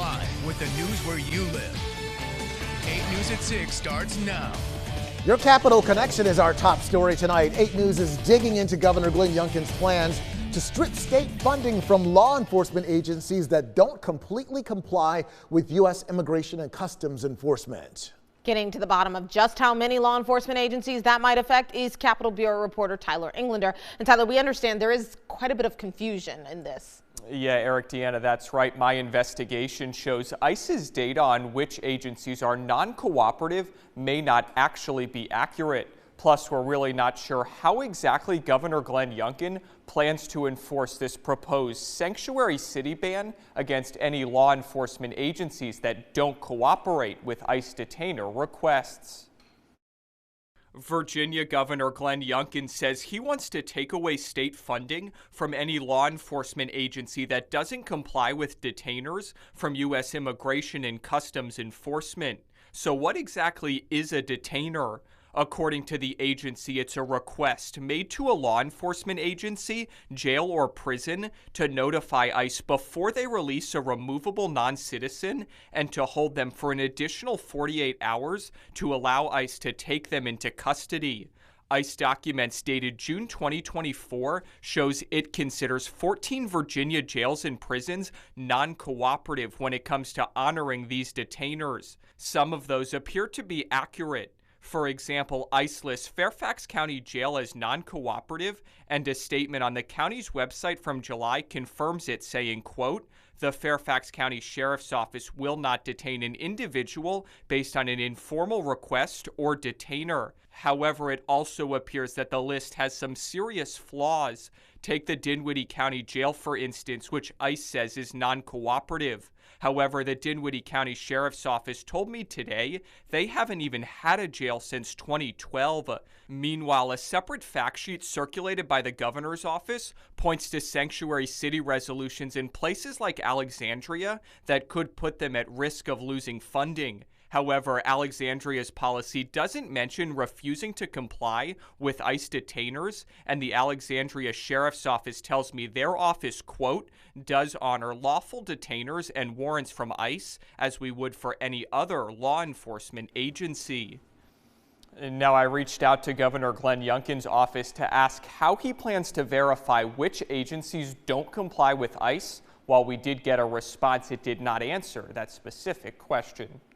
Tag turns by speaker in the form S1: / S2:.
S1: live with the news where you live. 8 News at 6 starts now.
S2: Your Capital Connection is our top story tonight. 8 News is digging into Governor Glenn Youngkin's plans to strip state funding from law enforcement agencies that don't completely comply with U.S. Immigration and Customs Enforcement.
S3: Getting to the bottom of just how many law enforcement agencies that might affect is Capitol Bureau reporter Tyler Englander. And Tyler, we understand there is quite a bit of confusion in this.
S4: Yeah, Eric, Deanna, that's right. My investigation shows ICE's data on which agencies are non-cooperative may not actually be accurate. Plus, we're really not sure how exactly Governor Glenn Youngkin plans to enforce this proposed sanctuary city ban against any law enforcement agencies that don't cooperate with ICE detainer requests. Virginia Governor Glenn Youngkin says he wants to take away state funding from any law enforcement agency that doesn't comply with detainers from U.S. Immigration and Customs Enforcement. So what exactly is a detainer? According to the agency, it's a request made to a law enforcement agency, jail, or prison to notify ICE before they release a removable non-citizen and to hold them for an additional 48 hours to allow ICE to take them into custody. ICE documents dated June 2024 shows it considers 14 Virginia jails and prisons non-cooperative when it comes to honoring these detainers. Some of those appear to be accurate. For example, ICE lists Fairfax County Jail as non-cooperative, and a statement on the county's website from July confirms it, saying, quote, "The Fairfax County Sheriff's Office will not detain an individual based on an informal request or detainer." However, it also appears that the list has some serious flaws. Take the Dinwiddie County Jail, for instance, which ICE says is non-cooperative. However, the Dinwiddie County Sheriff's Office told me today they haven't even had a jail since 2012. Meanwhile, a separate fact sheet circulated by the governor's office points to sanctuary city resolutions in places like Alexandria that could put them at risk of losing funding. However, Alexandria's policy doesn't mention refusing to comply with ICE detainers, and the Alexandria Sheriff's Office tells me their office, quote, "does honor lawful detainers and warrants from ICE as we would for any other law enforcement agency." And now I reached out to Governor Glenn Youngkin's office to ask how he plans to verify which agencies don't comply with ICE. While we did get a response, it did not answer that specific question.